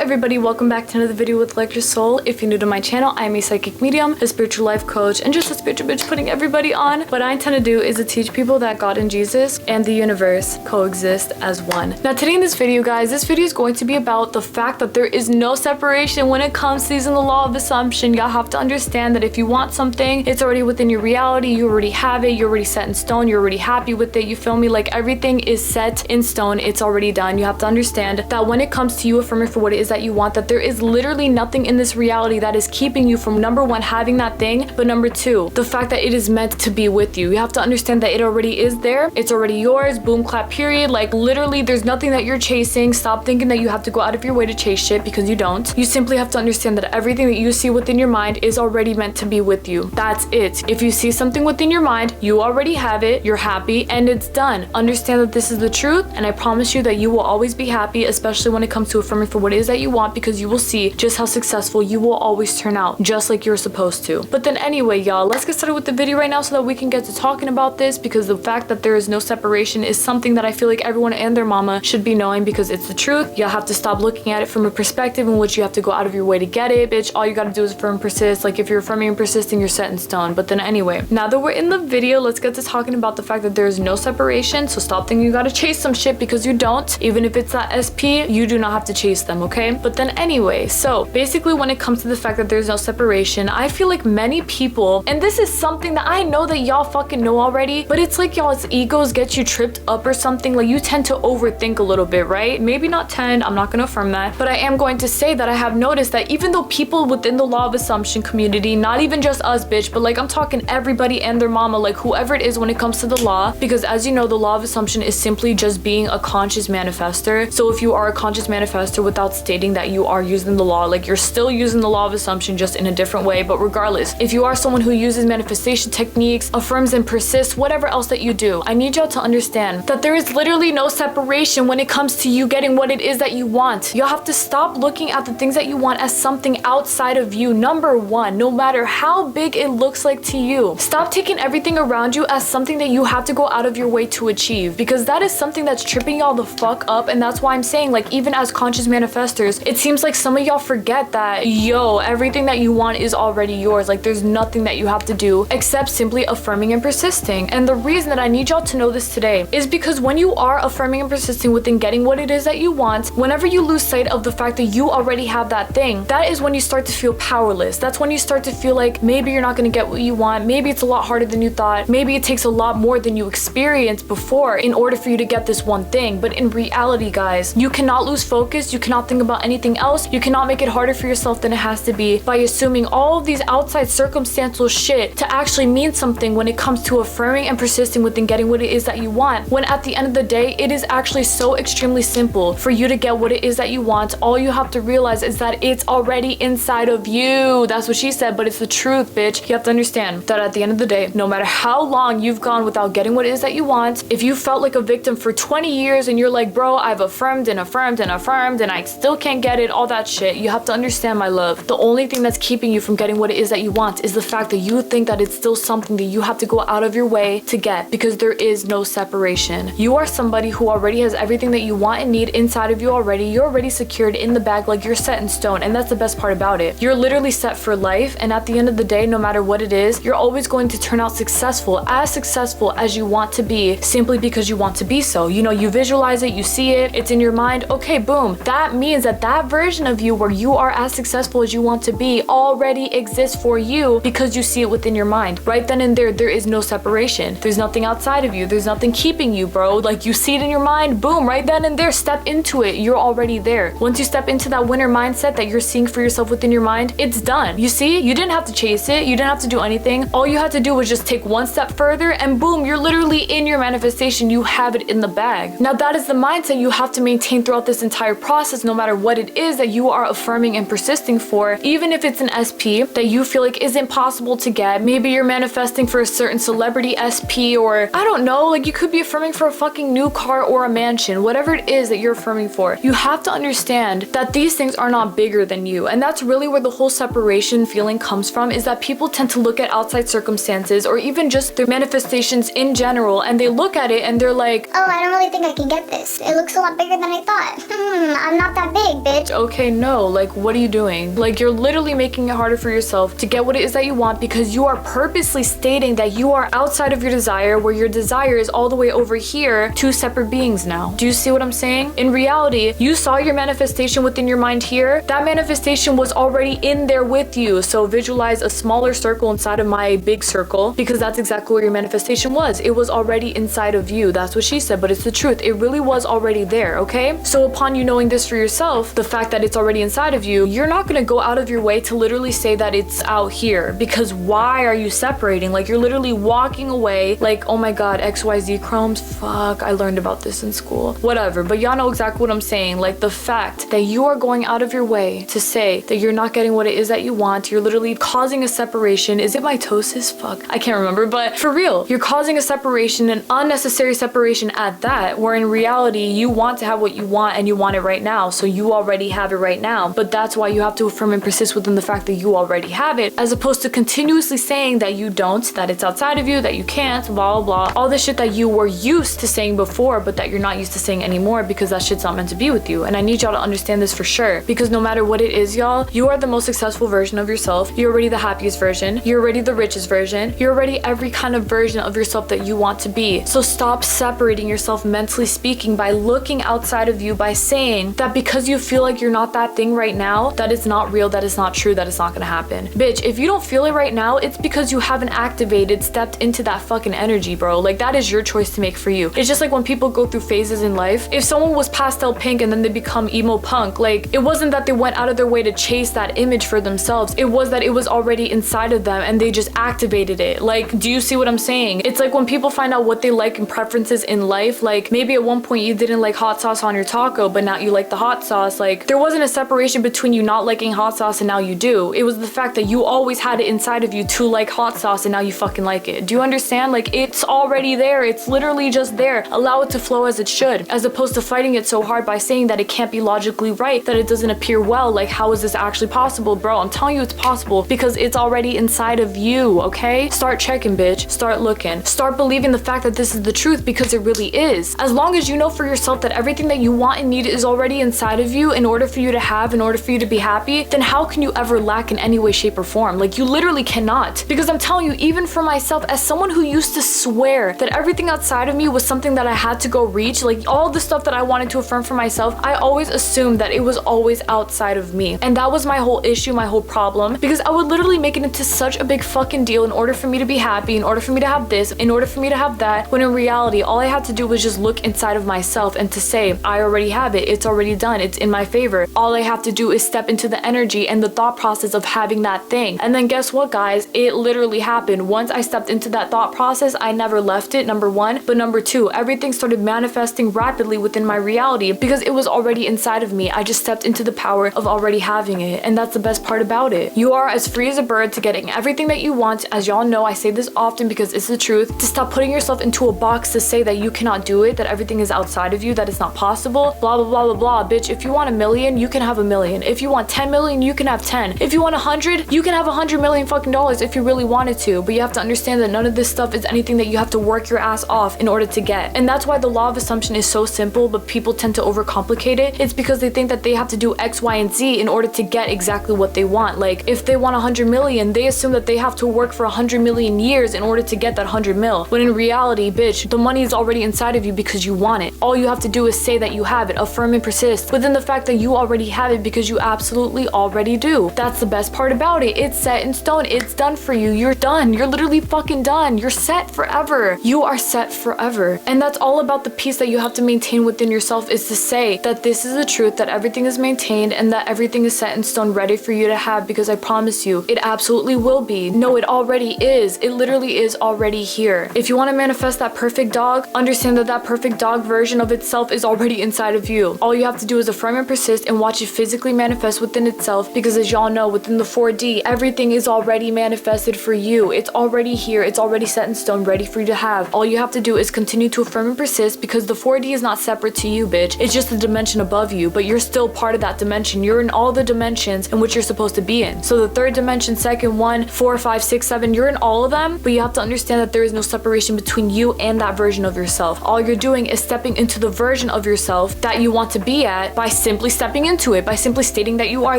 everybody, welcome back to another video with ElectraSoul. If you're new to my channel, I'm a psychic medium, a spiritual life coach, and just a spiritual bitch putting everybody on. What I intend to do is to teach people that God and Jesus and the universe coexist as one. Now today in this video, guys, this video is going to be about the fact that there is no separation when it comes to using the law of assumption. Y'all have to understand that if you want something, it's already within your reality. You already have it. You're already set in stone. You're already happy with it. You feel me? Like everything is set in stone. It's already done. You have to understand that when it comes to you affirming for what it is that you want, that there is literally nothing in this reality that is keeping you from, number one, having that thing, but number two, the fact that it is meant to be with you. You have to understand that it already is there. It's already yours. Boom, clap, period. Like literally there's nothing that you're chasing. Stop thinking that you have to go out of your way to chase shit, because you don't. You simply have to understand that everything that you see within your mind is already meant to be with you. That's it. If you see something within your mind, you already have it, you're happy, and it's done. Understand that this is the truth, and I promise you that you will always be happy, especially when it comes to affirming for what it is that you want, because you will see just how successful you will always turn out, just like you're supposed to. But then anyway, y'all, let's get started with the video right now so that we can get to talking about this, because the fact that there is no separation is something that I feel like everyone and their mama should be knowing, because it's the truth. Y'all have to stop looking at it from a perspective in which you have to go out of your way to get it. Bitch, all you gotta do is affirm and persist. Like if you're affirming and persisting, you're set in stone. But then anyway, now that we're in the video, let's get to talking about the fact that there is no separation. So stop thinking you gotta chase some shit, because you don't. Even if it's that SP, you do not have to chase them, okay? But then anyway, so basically when it comes to the fact that there's no separation, I feel like many people, and this is something that I know that y'all fucking know already, but it's like y'all's egos get you tripped up or something. Like you tend to overthink a little bit, right? Maybe not tend, I'm not gonna affirm that, but I am going to say that I have noticed that even though people within the law of assumption community, not even just us, bitch, but like I'm talking everybody and their mama, like whoever it is when it comes to the law, because as you know, the law of assumption is simply just being a conscious manifester. So if you are a conscious manifester without stating that you are using the law, like you're still using the law of assumption just in a different way. But regardless, if you are someone who uses manifestation techniques, affirms and persists, whatever else that you do, I need y'all to understand that there is literally no separation when it comes to you getting what it is that you want. Y'all have to stop looking at the things that you want as something outside of you. Number one, no matter how big it looks like to you, stop taking everything around you as something that you have to go out of your way to achieve, because that is something that's tripping y'all the fuck up. And that's why I'm saying, like, even as conscious manifestors, it seems like some of y'all forget that, yo, everything that you want is already yours. Like there's nothing that you have to do except simply affirming and persisting. And the reason that I need y'all to know this today is because when you are affirming and persisting within getting what it is that you want, whenever you lose sight of the fact that you already have that thing, that is when you start to feel powerless. That's when you start to feel like maybe you're not going to get what you want. Maybe it's a lot harder than you thought. Maybe it takes a lot more than you experienced before in order for you to get this one thing. But in reality, guys, you cannot lose focus. You cannot think about anything else. You cannot make it harder for yourself than it has to be by assuming all of these outside circumstantial shit to actually mean something when it comes to affirming and persisting within getting what it is that you want. When at the end of the day, it is actually so extremely simple for you to get what it is that you want. All you have to realize is that it's already inside of you. That's what she said, but it's the truth, bitch. You have to understand that at the end of the day, no matter how long you've gone without getting what it is that you want, if you felt like a victim for 20 years and you're like, bro, I've affirmed and affirmed and affirmed and I still can't get it, all that shit, you have to understand, my love, the only thing that's keeping you from getting what it is that you want is the fact that you think that it's still something that you have to go out of your way to get, because there is no separation. You are somebody who already has everything that you want and need inside of you already. You're already secured in the bag, like you're set in stone, and that's the best part about it. You're literally set for life, and at the end of the day, no matter what it is, you're always going to turn out successful as you want to be, simply because you want to be so. You know, you visualize it, you see it, it's in your mind, okay, boom. That means that that version of you where you are as successful as you want to be already exists for you, because you see it within your mind. Right then and there is no separation. There's nothing outside of you. There's nothing keeping you, bro. Like you see it in your mind, boom, right then and there, step into it. You're already there. Once you step into that winner mindset that you're seeing for yourself within your mind, it's done. You see, you didn't have to chase it. You didn't have to do anything. All you had to do was just take one step further and boom, you're literally in your manifestation. You have it in the bag. Now that is the mindset you have to maintain throughout this entire process, no matter what it is that you are affirming and persisting for. Even if it's an SP that you feel like isn't possible to get, maybe you're manifesting for a certain celebrity SP, or I don't know, like you could be affirming for a fucking new car or a mansion, whatever it is that you're affirming for. You have to understand that these things are not bigger than you. And that's really where the whole separation feeling comes from, is that people tend to look at outside circumstances or even just their manifestations in general, and they look at it and they're like, oh, I don't really think I can get this. It looks a lot bigger than I thought. I'm not that big. bitch. Okay, no, like what are you doing? Like you're literally making it harder for yourself to get what it is that you want because you are purposely stating that you are outside of your desire, where your desire is all the way over here, two separate beings now. Do you see what I'm saying? In reality, you saw your manifestation within your mind here. That manifestation was already in there with you. So visualize a smaller circle inside of my big circle, because that's exactly where your manifestation was. It was already inside of you. That's what she said, but it's the truth. It really was already there, okay? So upon you knowing this for yourself, the fact that it's already inside of you, you're not gonna go out of your way to literally say that it's out here, because why are you separating? Like you're literally walking away like, oh my god, XYZ chromes, fuck, I learned about this in school, whatever. But y'all know exactly what I'm saying. Like the fact that you are going out of your way to say that you're not getting what it is that you want, you're literally causing a separation. Is it mitosis? Fuck, I can't remember, but for real, you're causing a separation, an unnecessary separation at that, where in reality you want to have what you want and you want it right now, so you already have it right now. But that's why you have to affirm and persist within the fact that you already have it, as opposed to continuously saying that you don't, that it's outside of you, that you can't, blah blah blah, all this shit that you were used to saying before but that you're not used to saying anymore, because that shit's not meant to be with you. And I need y'all to understand this for sure, because no matter what it is, y'all, you are the most successful version of yourself. You're already the happiest version, you're already the richest version, you're already every kind of version of yourself that you want to be. So stop separating yourself, mentally speaking, by looking outside of you, by saying that because you feel like you're not that thing right now, that it's not real, that it's not true, that it's not gonna happen. Bitch, if you don't feel it right now, it's because you haven't activated, stepped into that fucking energy, bro. Like that is your choice to make for you. It's just like when people go through phases in life. If someone was pastel pink and then they become emo punk, like it wasn't that they went out of their way to chase that image for themselves. It was that it was already inside of them and they just activated it. Like, do you see what I'm saying? It's like when people find out what they like and preferences in life, like maybe at one point you didn't like hot sauce on your taco, but now you like the hot sauce. Like there wasn't a separation between you not liking hot sauce and now you do. It was the fact that you always had it inside of you to like hot sauce and now you fucking like it. Do you understand? Like it's already there. It's literally just there. Allow it to flow as it should, as opposed to fighting it so hard by saying that it can't be logically right, that it doesn't appear well. Like how is this actually possible? Bro, I'm telling you it's possible because it's already inside of you, okay? Start checking, bitch. Start looking. Start believing the fact that this is the truth, because it really is. As long as you know for yourself that everything that you want and need is already inside of you in order for you to have, in order for you to be happy, then how can you ever lack in any way, shape, or form? Like you literally cannot. Because I'm telling you, even for myself, as someone who used to swear that everything outside of me was something that I had to go reach, like all the stuff that I wanted to affirm for myself, I always assumed that it was always outside of me. And that was my whole issue, my whole problem, because I would literally make it into such a big fucking deal in order for me to be happy, in order for me to have this, in order for me to have that, when in reality, all I had to do was just look inside of myself and to say, I already have it, it's already done, it's in my favor. All I have to do is step into the energy and the thought process of having that thing. And then guess what, guys? It literally happened. Once I stepped into that thought process, I never left it, number one. But number two, everything started manifesting rapidly within my reality because it was already inside of me. I just stepped into the power of already having it. And that's the best part about it. You are as free as a bird to getting everything that you want. As y'all know, I say this often because it's the truth. To stop putting yourself into a box to say that you cannot do it, that everything is outside of you, that it's not possible, blah, blah, blah, blah, blah. Bitch, if you want $1 million, you can have $1 million. If you want 10 million, you can have 10. If you want 100, you can have 100 million fucking dollars if you really wanted to. But you have to understand that none of this stuff is anything that you have to work your ass off in order to get. And that's why the law of assumption is so simple, but people tend to overcomplicate it. It's because they think that they have to do X, Y, and Z in order to get exactly what they want. Like if they want 100 million, they assume that they have to work for 100 million years in order to get that 100 mil. When in reality, bitch, the money is already inside of you because you want it. All you have to do is say that you have it, affirm and persist within the fact that you already have it because you absolutely already do. That's the best part about it. It's set in stone. It's done for you. You're done. You're literally fucking done. You're set forever. You are set forever. And that's all about the peace that you have to maintain within yourself, is to say that this is the truth, that everything is maintained and that everything is set in stone ready for you to have, because I promise you, it absolutely will be. No, it already is. It literally is already here. If you want to manifest that perfect dog, understand that that perfect dog version of itself is already inside of you. All you have to do is affirm and persist and watch it physically manifest within itself, because as y'all know, within the 4D, everything is already manifested for you. It's already here. It's already set in stone, ready for you to have. All you have to do is continue to affirm and persist, because the 4D is not separate to you, bitch. It's just a dimension above you, but you're still part of that dimension. You're in all the dimensions in which you're supposed to be in. So the third dimension, second one, 4, 5, 6, 7, you're in all of them, but you have to understand that there is no separation between you and that version of yourself. All you're doing is stepping into the version of yourself that you want to be at by simply stepping into it, by simply stating that you are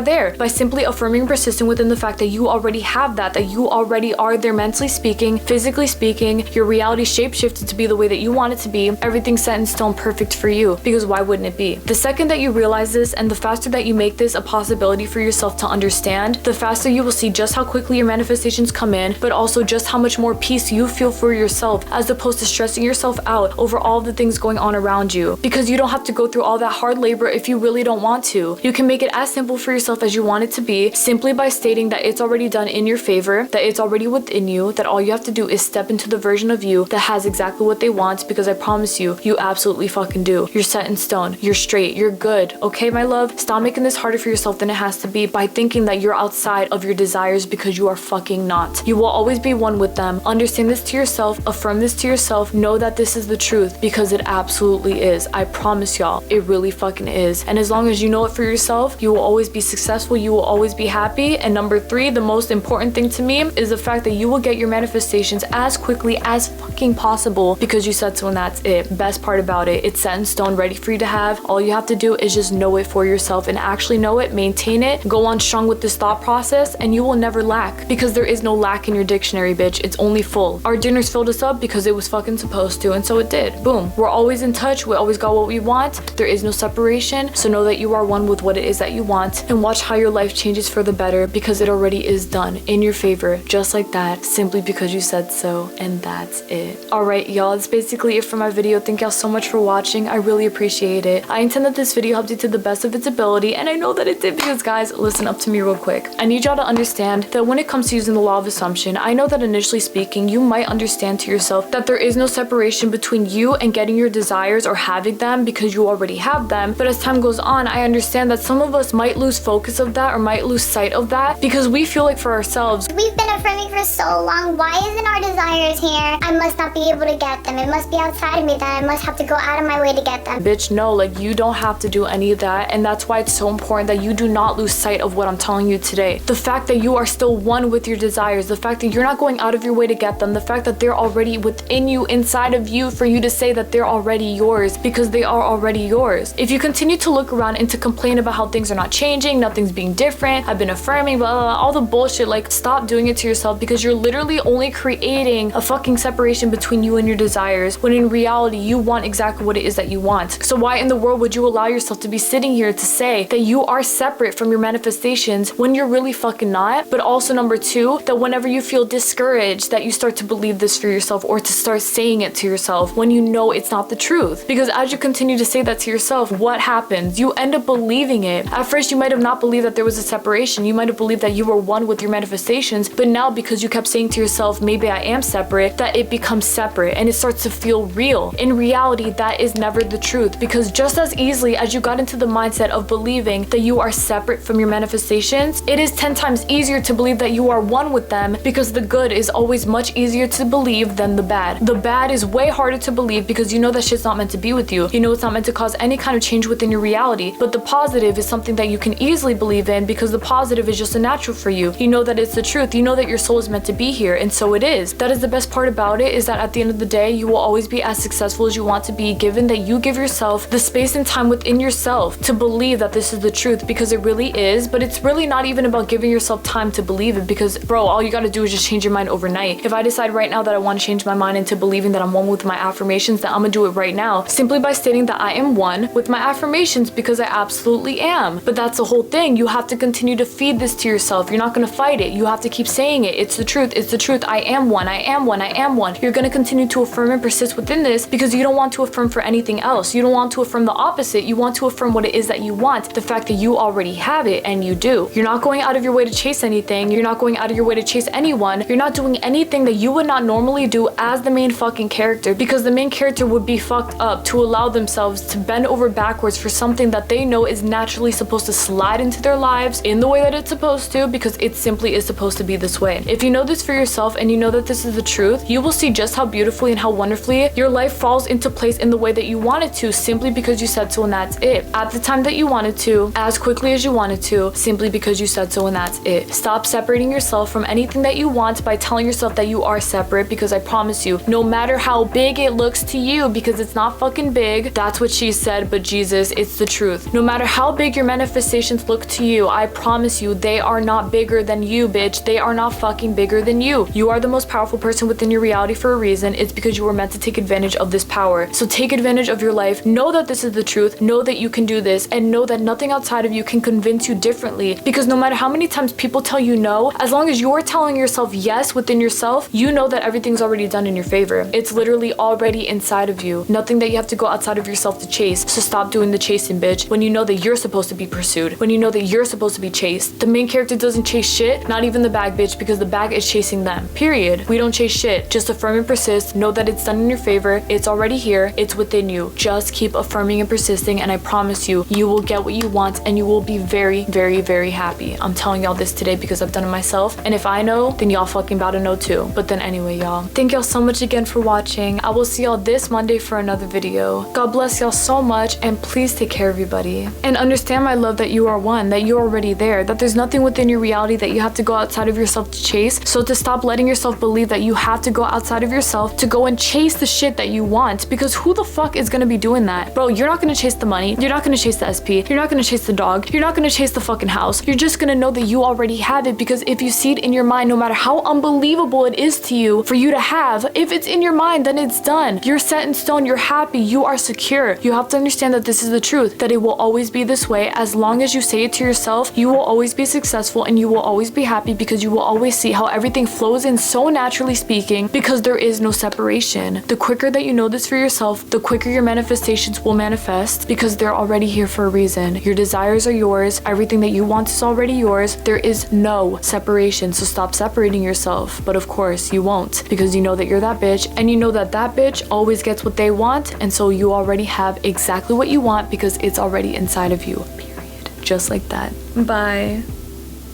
there, by simply affirming and persisting within the fact that you already have that you already are there mentally speaking, physically speaking, your reality shape-shifted to be the way that you want it to be, everything's set in stone perfect for you, because why wouldn't it be? The second that you realize this, and the faster that you make this a possibility for yourself to understand, the faster you will see just how quickly your manifestations come in, but also just how much more peace you feel for yourself, as opposed to stressing yourself out over all the things going on around you, because you don't have to go through all that hard labor if you really don't want to. You can make it as simple for yourself as you want it to be, simply by stating that it's already done in your favor, that it's already within you, that all you have to do is step into the version of you that has exactly what they want, because I promise you, you absolutely fucking do. You're set in stone. You're straight. You're good. Okay, my love? Stop making this harder for yourself than it has to be by thinking that you're outside of your desires, because you are fucking not. You will always be one with them. Understand this to yourself. Affirm this to yourself. Know that this is the truth, because it absolutely is. I promise y'all, it really fucking is. And as long as you know it for yourself, you will always be successful. You will always be happy. And number 3, the most important thing to me is the fact that you will get your manifestations as quickly as fucking possible, because you said so, and that's it. Best part about it, it's set in stone, ready for you to have. All you have to do is just know it for yourself, and actually know it, maintain it, go on strong with this thought process, and you will never lack, because there is no lack in your dictionary, bitch. It's only full. Our dinners filled us up because it was fucking supposed to, and so it did. Boom. We're always in touch. We always got what we want. There is no separation, so know that you are one with what it is that you want, and watch how your life changes for the better, because it already is done in your favor, just like that, simply because you said so, and that's it. Alright, y'all, that's basically it for my video. Thank y'all so much for watching. I really appreciate it. I intend that this video helped you to the best of its ability, and I know that it did, because guys, listen up to me real quick. I need y'all to understand that when it comes to using the law of assumption, I know that initially speaking, you might understand to yourself that there is no separation between you and getting your desires or having them, because you already have them. But as time goes on, I understand that some of us might lose focus of that, or might lose sight of that, because we feel like for ourselves, we've been affirming for so long. Why isn't our desires here? I must not be able to get them. It must be outside of me that I must have to go out of my way to get them. Bitch, no, like, you don't have to do any of that, and that's why it's so important that you do not lose sight of what I'm telling you today. The fact that you are still one with your desires, the fact that you're not going out of your way to get them, the fact that they're already within you, inside of you, for you to say that they're already yours, because they are already yours. If you continue to look around and to complain about how things are not changing, nothing's being different, I've been affirming, blah, blah, blah, all the bullshit, like, stop doing it to yourself, because you're literally only creating a fucking separation between you and your desires, when in reality, you want exactly what it is that you want. So why in the world would you allow yourself to be sitting here to say that you are separate from your manifestations when you're really fucking not? But also number 2, that whenever you feel discouraged, that you start to believe this for yourself, or to start saying it to yourself when you know it's not the truth. Because as you continue to say that to yourself, what happens? You end up believing it. At first, you might have not believed that there was a separation. You might have believed that you were one with your manifestations, but now because you kept saying to yourself, maybe I am separate, that it becomes separate, and it starts to feel real. In reality, that is never the truth, because just as easily as you got into the mindset of believing that you are separate from your manifestations, it is 10 times easier to believe that you are one with them, because the good is always much easier to believe than the bad. The bad is way harder to believe, because you know that shit's not meant to be with you. You know it's not meant to cause any kind of change within your reality. But the positive is something that you can easily believe in, because the positive is just a natural for you. You know that it's the truth. You know that your soul is meant to be here, and so it is. That is the best part about it, is that at the end of the day, you will always be as successful as you want to be, given that you give yourself the space and time within yourself to believe that this is the truth, because it really is. But it's really not even about giving yourself time to believe it, because bro, all you gotta do is just change your mind overnight. If I decide right now that I want to change my mind into believing that I'm one with my affirmations, then I'm gonna do it right now, simply by stating that I am one with my affirmations, because I absolutely am. But that's the whole thing. You have to continue to feed this to yourself. You're not gonna fight it. You have to keep saying it. It's the truth. It's the truth. I am one. I am one. I am one. You're gonna continue to affirm and persist within this, because you don't want to affirm for anything else. You don't want to affirm the opposite. You want to affirm what it is that you want, the fact that you already have it, and you do. You're not going out of your way to chase anything. You're not going out of your way to chase anyone. You're not doing anything that you would not normally do as the main fucking character, because the main character would be fucked up to allow themselves to bend over backwards for something that they know is naturally supposed to slide into their lives in the way that it's supposed to, because it simply is supposed to be this way. If you know this for yourself, and you know that this is the truth, you will see just how beautifully and how wonderfully your life falls into place in the way that you want it to, simply because you said so, and that's it. At the time that you wanted to, as quickly as you wanted to, simply because you said so, and that's it. Stop separating yourself from anything that you want by telling yourself that you are separate, because I promise you, no matter how big it looks to you, because it's not fucking big, that's what she said, but Jesus, it's the truth. truth. No matter how big your manifestations look to you, I promise you, they are not bigger than you, bitch. They are not fucking bigger than you. You are the most powerful person within your reality for a reason. It's because you were meant to take advantage of this power. So take advantage of your life. Know that this is the truth. Know that you can do this, and know that nothing outside of you can convince you differently, because no matter how many times people tell you no, as long as you're telling yourself yes within yourself, you know that everything's already done in your favor. It's literally already inside of you. Nothing that you have to go outside of yourself to chase. So stop doing the chasing, bitch. When you know that you're supposed to be pursued, when you know that you're supposed to be chased. The main character doesn't chase shit, not even the bag, bitch, because the bag is chasing them. Period. We don't chase shit. Just affirm and persist. Know that it's done in your favor. It's already here. It's within you. Just keep affirming and persisting, and I promise you, you will get what you want, and you will be very, very, very happy. I'm telling y'all this today because I've done it myself, and if I know, then y'all fucking about to know too. But then anyway, y'all, thank y'all so much again for watching. I will see y'all this Monday for another video. God bless y'all so much, and please take care, everybody. And understand, my love, that you are one, that you're already there, that there's nothing within your reality that you have to go outside of yourself to chase. So to stop letting yourself believe that you have to go outside of yourself to go and chase the shit that you want, because who the fuck is gonna be doing that? Bro, you're not gonna chase the money. You're not gonna chase the SP. You're not gonna chase the dog. You're not gonna chase the fucking house. You're just gonna know that you already have it, because if you see it in your mind, no matter how unbelievable it is to you for you to have, if it's in your mind, then it's done. You're set in stone. You're happy. You are secure. You have to understand that this is the truth, that it will always be this way. As long as you say it to yourself, you will always be successful, and you will always be happy, because you will always see how everything flows in so naturally speaking, because there is no separation. The quicker that you know this for yourself, the quicker your manifestations will manifest, because they're already here for a reason. Your desires are yours. Everything that you want is already yours. There is no separation, so stop separating yourself. But of course you won't, because you know that you're that bitch, and you know that that bitch always gets what they want, and so you already have exactly what you want, because it's already inside of you, period. Just like that. Bye.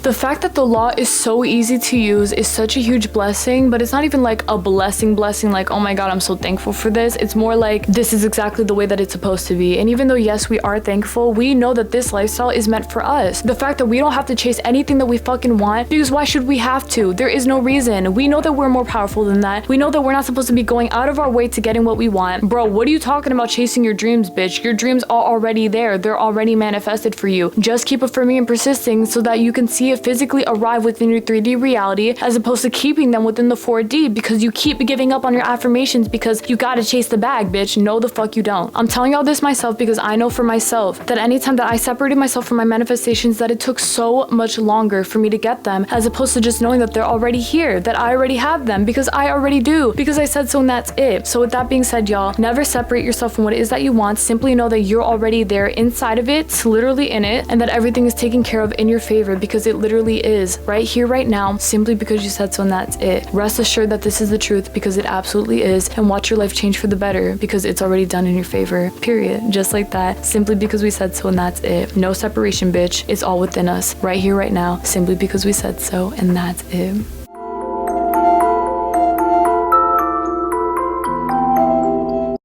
The fact that the law is so easy to use is such a huge blessing, but it's not even like a blessing like, oh my god, I'm so thankful for this. It's more like, this is exactly the way that it's supposed to be. And even though, yes, we are thankful, we know that this lifestyle is meant for us. The fact that we don't have to chase anything that we fucking want, because why should we have to? There is no reason. We know that we're more powerful than that. We know that we're not supposed to be going out of our way to getting what we want. Bro, what are you talking about chasing your dreams, bitch? Your dreams are already there. They're already manifested for you. Just keep affirming and persisting so that you can see it physically arrive within your 3D reality, as opposed to keeping them within the 4D, because you keep giving up on your affirmations because you gotta chase the bag, bitch. No, the fuck you don't. I'm telling y'all this myself, because I know for myself that anytime that I separated myself from my manifestations, that it took so much longer for me to get them, as opposed to just knowing that they're already here, that I already have them, because I already do, because I said so, and that's it. So with that being said, y'all, never separate yourself from what it is that you want. Simply know that you're already there inside of it, it's literally in it, and that everything is taken care of in your favor, because it literally is right here, right now, simply because you said so, and that's it. Rest assured that this is the truth, because it absolutely is, and watch your life change for the better, because it's already done in your favor, period. Just like that, simply because we said so, and that's it. No separation, bitch. It's all within us, right here, right now, simply because we said so, and that's it.